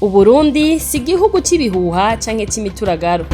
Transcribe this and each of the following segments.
Uburundi si igihugu c'ibihuha canke c'imituragaro.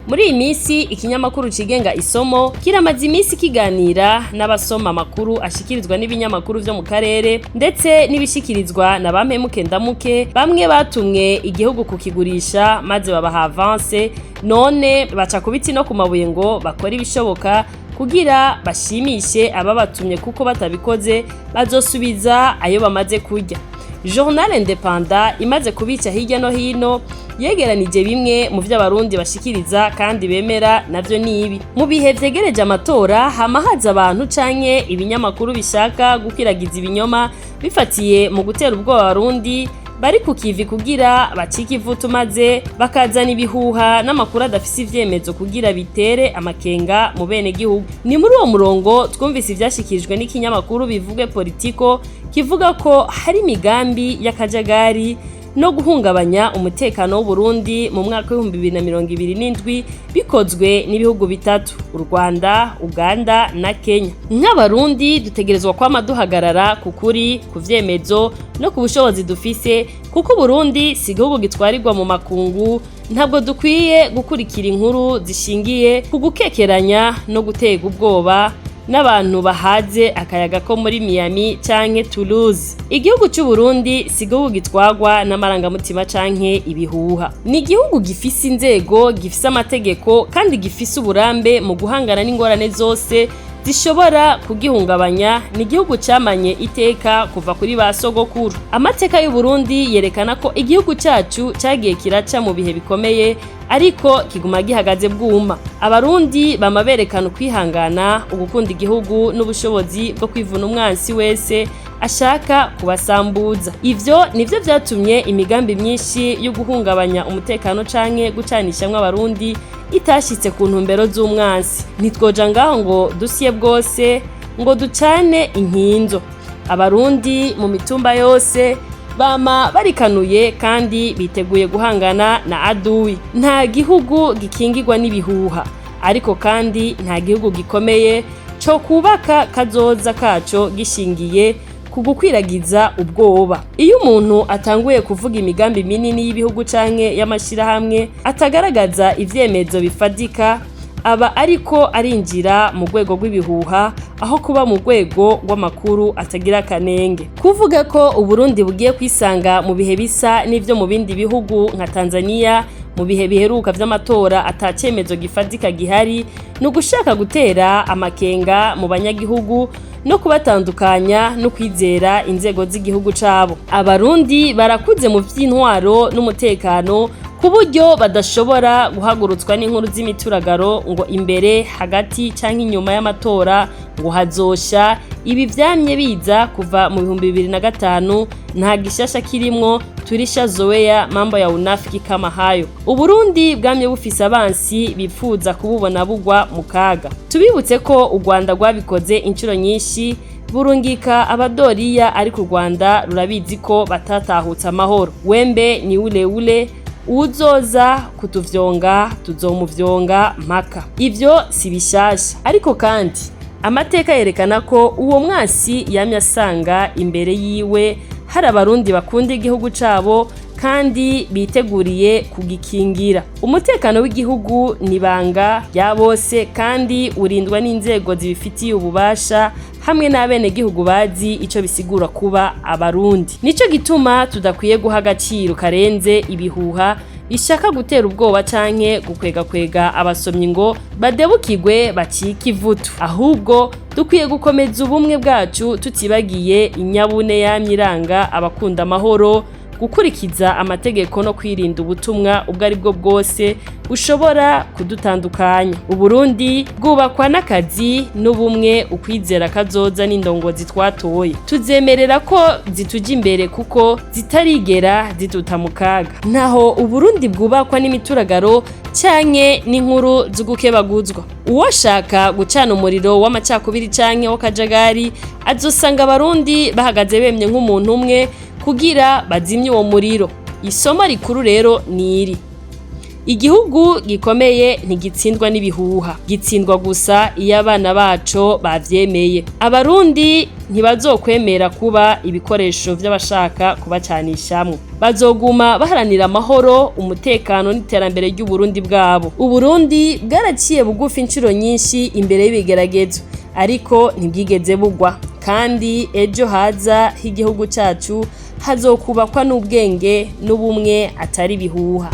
Muri iyi misi ikinyamakuru cigenga Isomo kiramaze imisi kiganira n'abasoma amakuru ashikirizwa n'ibinyamakuru vyo mu karere ndetse n'ibishikirizwa na bampemuke ndamuke bamwe batumwe igihugu kukigurisha maze babaha avance none baca ku biti no ku mabuye ngo bakora ibishoboka kugira bashimishe ababatumye kuko batabikoze bazosubiza ayo bamaze kurya. Journal Independant imaze kubica hirya no hino yegeranije bimwe mu vy'abarundi bashikiriza kandi bemera navyo nibi. Mu bihe vyegereje amatora hama haza abantu canke ibinyamakuru bishaka gukiragiza ibinyoma bifatiye mu gutera ubwoba abarundi bari ku kivi kugira bacike ivutu maze bakazana ibihuha n'amakuru adafise ivyemezo kugira bitere amakenga mu bene gihugu. Ni muri uwo murongo twumvise ivyashikirijwe n'ikinyamakuru bivuge politiko kivuga ko hari imigambi y'akajagari no guhungabanya umutekano w'Uburundi mu mwaka wa 2027 bikozwe n'ibihugu bitatu: u Rwanda, Uganda na Kenya. Nk'abarundi dutegerezwa kwama duhagarara kukuri, ku vyemezo no ku bushobozi dufise kuko Burundi si igihugu gitwarirwa mu makungu. Ntabwo dukwiye gukurikira inkuru zishingiye ku gukekeranya no gutega ubwoba n'abantu bahaze akayaga ko muri Miami canke Toulouse. Igihugu c'u Burundi si igihugu gitwagwa n'amarangamutima canke ibihuha. Ni igihugu gifise inzego, gifise amategeko kandi gifise uburambe mu guhangana n'ingorane zose zishobora kugihungabanya. Ni igihugu camanye iteka kuva kuri ba sogokuru. Amateka y'u Burundi yerekana ko igihugu cacu cagiye kiraca mu bihe bikomeye ariko kiguma gihagaze bwuma. Abarundi bama berekana ukwihangana, ugukunda igihugu n'ubushobozi bwo kwivuna umwansi wese ashaka kubasambuza. Ivyo nivyo vyatumye imigambi myinshi yo guhungabanya umutekano canke gucanishamwe abarundi itashitse ku ntumbero z'umwansi. Ntitwoja ngaho ngo dusye bwose ngo ducane inkinzo. Abarundi mu mitumba yose bama barikanuye kandi biteguye guhangana na adui. Nta gihugu gikingirwa n'ibihuha, ariko kandi nta gihugu gikomeye co kubaka kazoza kaco gishingiye ku gukwiragiza ubwoba. Iyo umuntu atanguye kuvuga imigambi minini y'ibihugu canke y'amashirahamwe atagaragaza ivyemezo bifadika, aba ariko arinjira mu rwego rw'ibihuha aho kuba mu rwego rw'amakuru atagira kanenge. Kuvuga ko Uburundi bugiye kwisanga mu bihe bisa n'ivyo mu bindi bihugu nka Tanzania mu bihe biheruka vy'amatora atacemezo gifadika gihari, no gushaka gutera amakenga mu banyagihugu no kubatandukanya no kwizera inzego z'igihugu cabo. Abarundi barakuze mu vy'intwaro n'umutekano ku buryo badashobora guhagurutswa n'inkuru z'imituragaro ngo imbere, hagati canke inyuma y'amatora ngo hazosha. Ibi vyamye biza kuva mu 2005, nta gishasha kirimwo. Tulishazoea mambo ya unafiki kama hayo. Uburundi bwamye bufise abansi bipfuza kububona bugwa mu kaga. Tubibutse ko u Rwanda rwabikoze incuro nyinshi burungika abadoriya, ariko u Rwanda rurabizi ko batatahutse amahoro. Wembe ni ule uzoza kutuvyonga tuzomuvyonga mpaka. Ivyo si bishasha, ariko kandi amateka yerekana ko uwo mwasi yamye asanga imbere yiwe hari abarundi bakunda igihugu cabo kandi biteguriye kugikingira. Umutekano w'igihugu nibanga ya bose kandi urindwa n'inzego zibifitiye ububasha hamwe n'abene gihugu bazi ico bisigura kuba abarundi. Nico gituma tudakwiye guha agaciro karenze ibihuha bishaka gutera ubwoba canke gukwega abasomyi ngo badebukirwe bacike ivutu. Ahubwo dukwiye gukomeza ubumwe bwacu tutibagiye inyabune yamyiranga abakunda amahoro, gukurikiza amategeko no kwirinda ubutumwa ubwo ari bwo bwose bushobora kudutandukanya. Uburundi bwubakwa n'akazi n'ubumwe, ukwizera kazoza n'indongozi twatoye. Tuzemerera ko zituja imbere kuko zitarigera zituta mu kaga. Naho Uburundi bwubakwa n'imituragaro canke n'inkuru z'ugukebaguzwa. Uwashaka gucana umuriro w'amacakubiri canke w'akajagari azosanga abarundi bahagaze bemye nk'umuntu umwe kugira bazimye uwo muriro. Isomo rikuru rero niri: Igihugu gikomeye ntigitsindwa n'ibihuha, gitsindwa gusa iyo abana baco bavyemeye. Abarundi ntibazokwemera kuba ibikoresho vy'abashaka kubacanishamwo. Bazoguma baharanira amahoro, umutekano n'iterambere ry'Uburundi bwabo. Uburundi bwaraciye bugufi incuro nyinshi imbere y'ibigeragezo, ariko ntibwigeze bugwa. Kandi ejo haza h'igihugu cacu hazokubakwa n'ubwenge n'ubumwe atari bihuha.